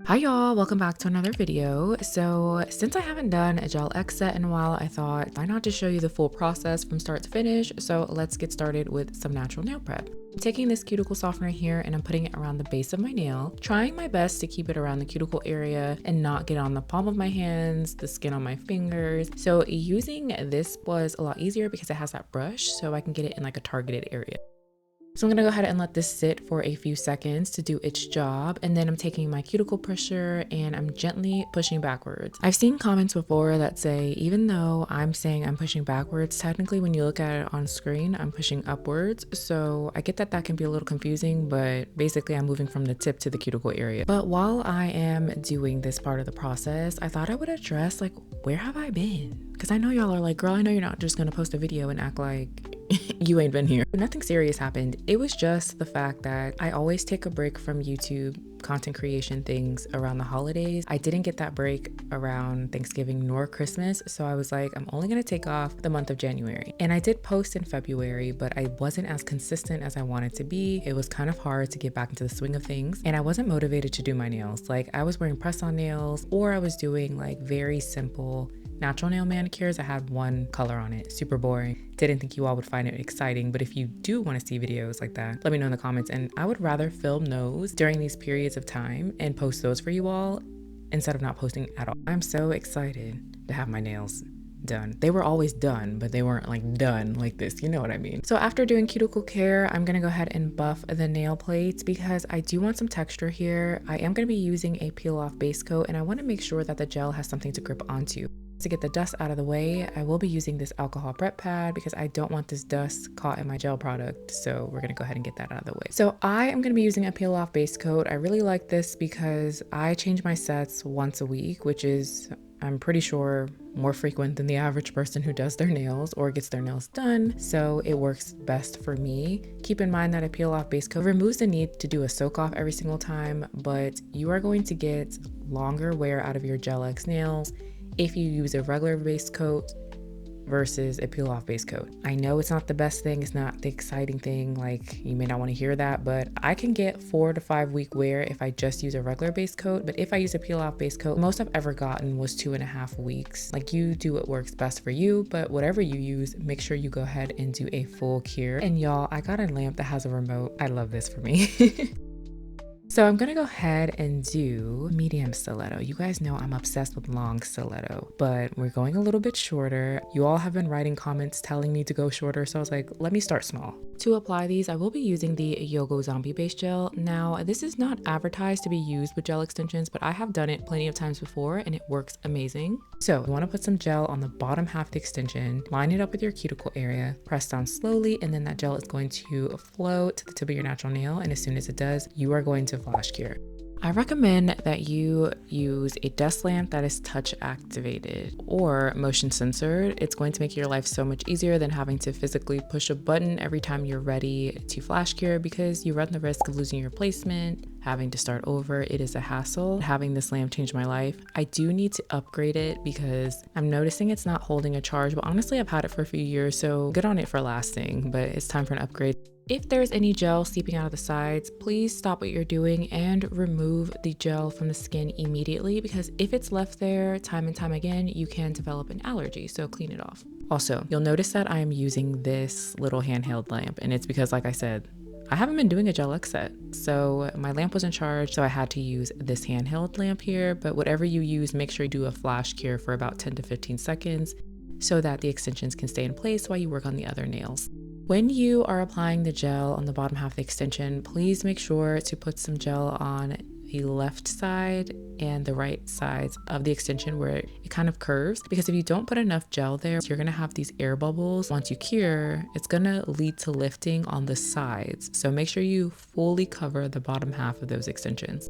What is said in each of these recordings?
Hi y'all, welcome back to another video. So since I haven't done a gel X set in a while, I thought why not just show you the full process from start to finish. So let's get started with some natural nail prep. I'm taking this cuticle softener here and I'm putting it around the base of my nail, trying my best to keep it around the cuticle area and not get on the palm of my hands, the skin on my fingers. So using this was a lot easier because it has that brush, so I can get it in like a targeted area. So I'm gonna go ahead and let this sit for a few seconds to do its job. And then I'm taking my cuticle pusher and I'm gently pushing backwards. I've seen comments before that say, even though I'm saying I'm pushing backwards, technically when you look at it on screen, I'm pushing upwards. So I get that that can be a little confusing, but basically I'm moving from the tip to the cuticle area. But while I am doing this part of the process, I thought I would address like, where have I been? Because I know y'all are like, girl, I know you're not just gonna post a video and act like you ain't been here. Nothing serious happened. It was just the fact that I always take a break from YouTube content creation things around the holidays. I didn't get that break around Thanksgiving nor Christmas, so I was like, I'm only gonna take off the month of January. And I did post in February, but I wasn't as consistent as I wanted to be. It was kind of hard to get back into the swing of things, and I wasn't motivated to do my nails. Like I was wearing press-on nails, or I was doing like very simple natural nail manicures. I had one color on it, super boring. Didn't think you all would find it exciting, but if you do want to see videos like that, let me know in the comments. And I would rather film those during these periods of time and post those for you all instead of not posting at all. I'm so excited to have my nails done. They were always done, but they weren't like done like this, you know what I mean? So after doing cuticle care, I'm gonna go ahead and buff the nail plates because I do want some texture here. I am gonna be using a peel off base coat and I want to make sure that the gel has something to grip onto. To get the dust out of the way, I will be using this alcohol prep pad because I don't want this dust caught in my gel product. So we're gonna go ahead and get that out of the way. So I am gonna be using a peel off base coat. I really like this because I change my sets once a week, which is, I'm pretty sure, more frequent than the average person who does their nails or gets their nails done. So it works best for me. Keep in mind that a peel off base coat removes the need to do a soak off every single time, but you are going to get longer wear out of your Gel X nails if you use a regular base coat versus a peel off base coat. I know it's not the best thing, it's not the exciting thing, like you may not want to hear that, but I can get 4 to 5 week wear if I just use a regular base coat. But if I use a peel off base coat, most I've ever gotten was 2.5 weeks. Like, you do what works best for you, but whatever you use, make sure you go ahead and do a full cure. And y'all, I got a lamp that has a remote. I love this for me. So I'm gonna go ahead and do medium stiletto. You guys know I'm obsessed with long stiletto, but we're going a little bit shorter. You all have been writing comments telling me to go shorter, so I was like, let me start small. To apply these, I will be using the Yogo Zombie Base Gel. Now, this is not advertised to be used with gel extensions, but I have done it plenty of times before and it works amazing. So you wanna put some gel on the bottom half of the extension, line it up with your cuticle area, press down slowly, and then that gel is going to flow to the tip of your natural nail. And as soon as it does, you are going to flash cure. I recommend that you use a desk lamp that is touch activated or motion censored. It's going to make your life so much easier than having to physically push a button every time you're ready to flash cure, because you run the risk of losing your placement, having to start over. It is a hassle. Having this lamp changed my life. I do need to upgrade it because I'm noticing it's not holding a charge, but honestly I've had it for a few years, so good on it for lasting, but it's time for an upgrade. If there's any gel seeping out of the sides, please stop what you're doing and remove the gel from the skin immediately, because if it's left there time and time again, you can develop an allergy, so clean it off. Also, you'll notice that I am using this little handheld lamp, and it's because, like I said, I haven't been doing a Gel X set, so my lamp wasn't charged, so I had to use this handheld lamp here. But whatever you use, make sure you do a flash cure for about 10 to 15 seconds so that the extensions can stay in place while you work on the other nails. When you are applying the gel on the bottom half of the extension, please make sure to put some gel on the left side and the right sides of the extension where it kind of curves, because if you don't put enough gel there, you're gonna have these air bubbles. Once you cure, it's gonna lead to lifting on the sides. So make sure you fully cover the bottom half of those extensions.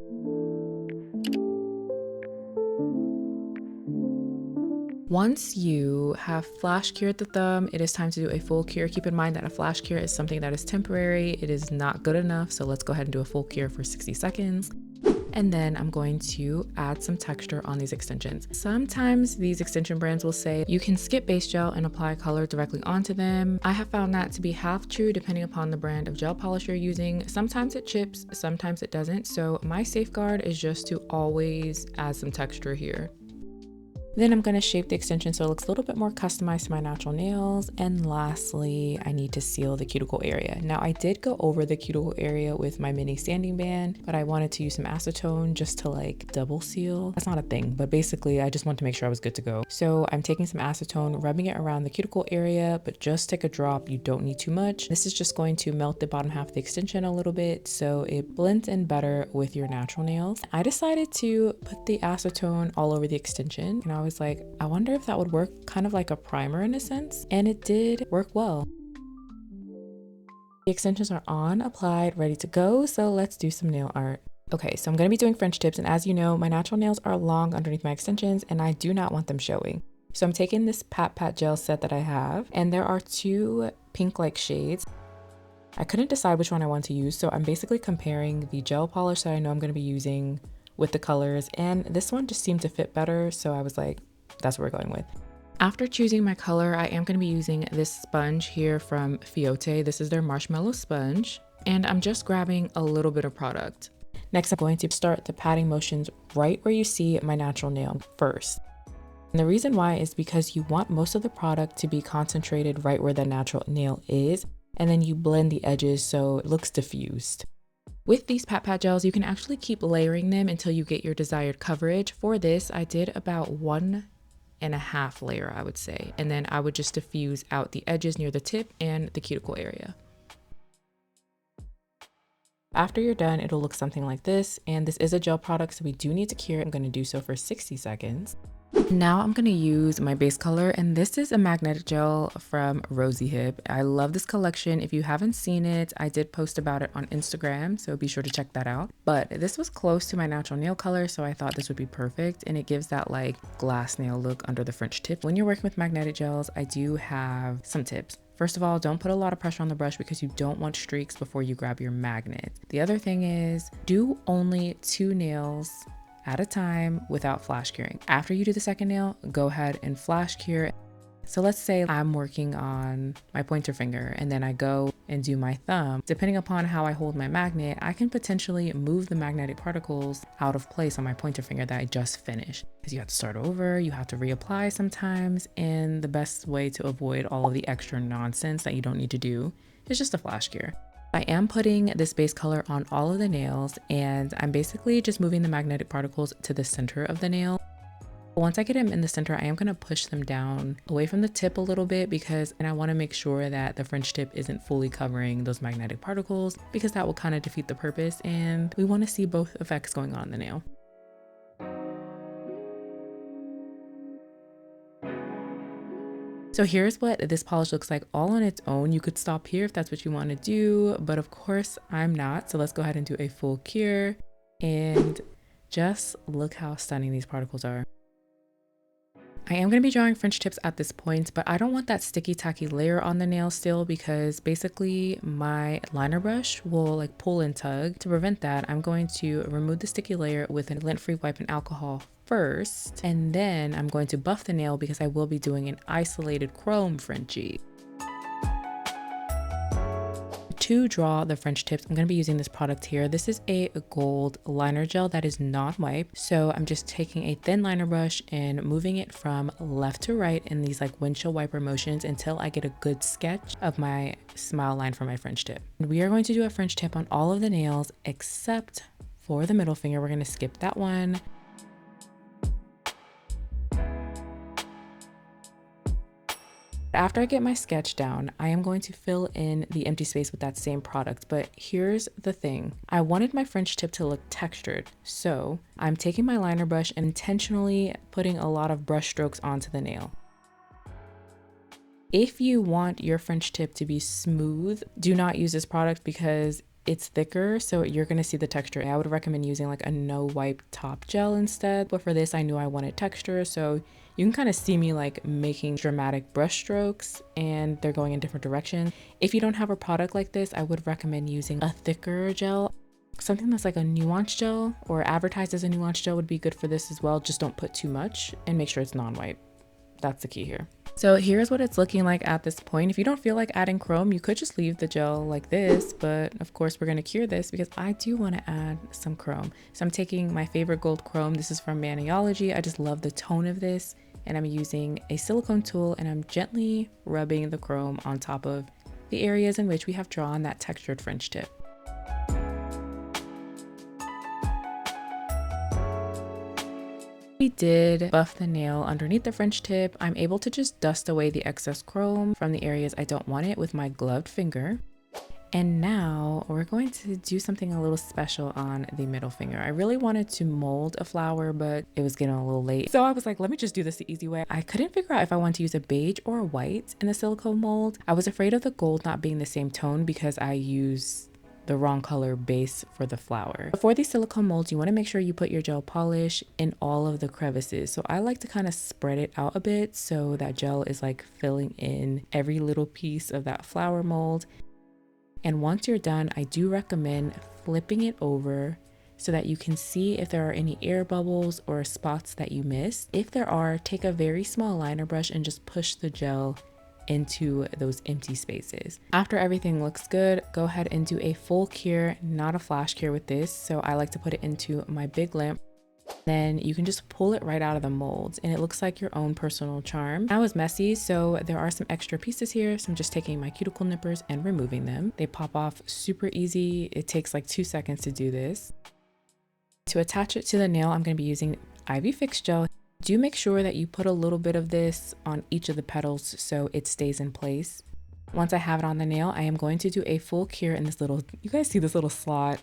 Once you have flash cured the thumb, it is time to do a full cure. Keep in mind that a flash cure is something that is temporary. It is not good enough, so let's go ahead and do a full cure for 60 seconds. And then I'm going to add some texture on these extensions. Sometimes these extension brands will say you can skip base gel and apply color directly onto them. I have found that to be half true depending upon the brand of gel polish you're using. Sometimes it chips, sometimes it doesn't. So my safeguard is just to always add some texture here. Then I'm going to shape the extension so it looks a little bit more customized to my natural nails. And lastly, I need to seal the cuticle area. Now I did go over the cuticle area with my mini sanding band, but I wanted to use some acetone just to like double seal. That's not a thing, but basically I just wanted to make sure I was good to go. So I'm taking some acetone, rubbing it around the cuticle area, but just take a drop. You don't need too much. This is just going to melt the bottom half of the extension a little bit so it blends in better with your natural nails. I decided to put the acetone all over the extension, and I was like, I wonder if that would work kind of like a primer in a sense, and it did work well. The extensions are on, applied, ready to go, so let's do some nail art. Okay, so I'm going to be doing French tips, and as you know, my natural nails are long underneath my extensions and I do not want them showing. So I'm taking this Pat Pat gel set that I have, and there are two pink-like shades. I couldn't decide which one I want to use, so I'm basically comparing the gel polish that I know I'm going to be using with the colors, and this one just seemed to fit better, so I was like, that's what we're going with. After choosing my color, I am going to be using this sponge here from Fiote. This is their marshmallow sponge, and I'm just grabbing a little bit of product. Next, I'm going to start the patting motions right where you see my natural nail first. And the reason why is because you want most of the product to be concentrated right where the natural nail is, and then you blend the edges so it looks diffused. With these Pat Pat gels, you can actually keep layering them until you get your desired coverage. For this, I did about 1.5 layer, I would say. And then I would just diffuse out the edges near the tip and the cuticle area. After you're done, it'll look something like this. And this is a gel product, so we do need to cure it. I'm going to do so for 60 seconds. Now I'm going to use my base color, and this is a magnetic gel from Rosy Hip. I love this collection. If you haven't seen it, I did post about it on Instagram, so be sure to check that out. But this was close to my natural nail color, so I thought this would be perfect, and it gives that like glass nail look under the French tip. When you're working with magnetic gels, I do have some tips. First of all, don't put a lot of pressure on the brush because you don't want streaks before you grab your magnet. The other thing is, do only 2 nails at a time without flash curing. After you do the second nail, go ahead and flash cure. So let's say I'm working on my pointer finger and then I go and do my thumb. Depending upon how I hold my magnet, I can potentially move the magnetic particles out of place on my pointer finger that I just finished. Because you have to start over, you have to reapply sometimes, and the best way to avoid all of the extra nonsense that you don't need to do is just a flash cure. I am putting this base color on all of the nails, and I'm basically just moving the magnetic particles to the center of the nail. Once I get them in the center, I am going to push them down away from the tip a little bit because I want to make sure that the French tip isn't fully covering those magnetic particles, because that will kind of defeat the purpose, and we want to see both effects going on in the nail. So here's what this polish looks like all on its own. You could stop here if that's what you want to do, but of course I'm not. So let's go ahead and do a full cure, and just look how stunning these particles are. I am going to be drawing French tips at this point, but I don't want that sticky tacky layer on the nail still, because basically my liner brush will like pull and tug. To prevent that, I'm going to remove the sticky layer with a lint-free wipe and alcohol first, and then I'm going to buff the nail because I will be doing an isolated chrome Frenchie. To draw the French tips, I'm going to be using this product here. This is a gold liner gel that is not wiped. So I'm just taking a thin liner brush and moving it from left to right in these like windshield wiper motions until I get a good sketch of my smile line for my French tip. And we are going to do a French tip on all of the nails except for the middle finger. We're going to skip that one. After I get my sketch down, I am going to fill in the empty space with that same product. But here's the thing. I wanted my French tip to look textured. So I'm taking my liner brush and intentionally putting a lot of brush strokes onto the nail. If you want your French tip to be smooth, do not use this product because it's thicker, so you're going to see the texture. I would recommend using like a no wipe top gel instead. But for this, I knew I wanted texture, so you can kind of see me like making dramatic brush strokes and they're going in different directions. If you don't have a product like this, I would recommend using a thicker gel. Something that's like a nuance gel or advertised as a nuance gel would be good for this as well. Just don't put too much and make sure it's non-white. That's the key here. So here's what it's looking like at this point. If you don't feel like adding chrome, you could just leave the gel like this, but of course we're going to cure this because I do want to add some chrome. So I'm taking my favorite gold chrome. This is from Maniology. I just love the tone of this, and I'm using a silicone tool and I'm gently rubbing the chrome on top of the areas in which we have drawn that textured French tip. We did buff the nail underneath the French tip. I'm able to just dust away the excess chrome from the areas I don't want it with my gloved finger. And now we're going to do something a little special on the middle finger. I really wanted to mold a flower, but it was getting a little late. So I was like, let me just do this the easy way. I couldn't figure out if I wanted to use a beige or a white in the silicone mold. I was afraid of the gold not being the same tone because I use the wrong color base for the flower. For these silicone molds, you want to make sure you put your gel polish in all of the crevices. So I like to kind of spread it out a bit so that gel is like filling in every little piece of that flower mold. And once you're done, I do recommend flipping it over so that you can see if there are any air bubbles or spots that you missed. If there are, take a very small liner brush and just push the gel into those empty spaces. After everything looks good, go ahead and do a full cure, not a flash cure with this. So I like to put it into my big lamp. Then you can just pull it right out of the molds and it looks like your own personal charm. That was messy, so there are some extra pieces here. So I'm just taking my cuticle nippers and removing them. They pop off super easy. It takes like 2 seconds to do this. To attach it to the nail, I'm going to be using Ivy Fix Gel. Do make sure that you put a little bit of this on each of the petals so it stays in place. Once I have it on the nail, I am going to do a full cure in this little, you guys see this little slot?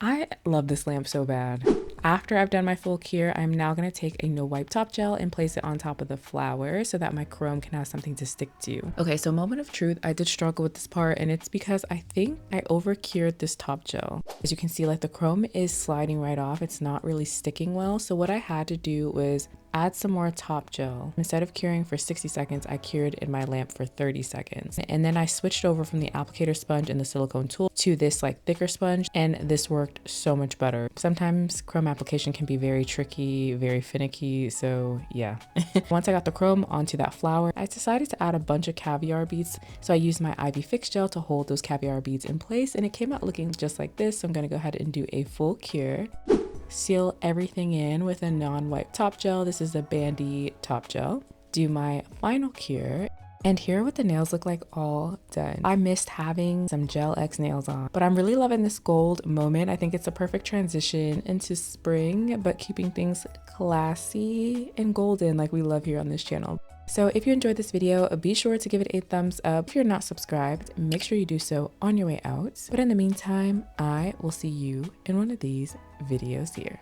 I love this lamp so bad. After I've done my full cure, I'm now going to take a no wipe top gel and place it on top of the flower so that my chrome can have something to stick to. Okay, so moment of truth, I did struggle with this part and it's because I think I over cured this top gel. As you can see, like the chrome is sliding right off. It's not really sticking well. So what I had to do was add some more top gel. Instead of curing for 60 seconds, I cured in my lamp for 30 seconds. And then I switched over from the applicator sponge and the silicone tool to this like thicker sponge, and this worked so much better. Sometimes chrome application can be very tricky, very finicky, so yeah. Once I got the chrome onto that flower, I decided to add a bunch of caviar beads. So I used my Ivy Fix Gel to hold those caviar beads in place, and it came out looking just like this. So I'm gonna go ahead and do a full cure. Seal everything in with a non-wipe top gel. This is a Bandy top gel. Do my final cure. And here are what the nails look like all done. I missed having some Gel X nails on, but I'm really loving this gold moment. I think it's a perfect transition into spring, but keeping things classy and golden like we love here on this channel. So if you enjoyed this video, be sure to give it a thumbs up. If you're not subscribed, make sure you do so on your way out. But in the meantime, I will see you in one of these videos here.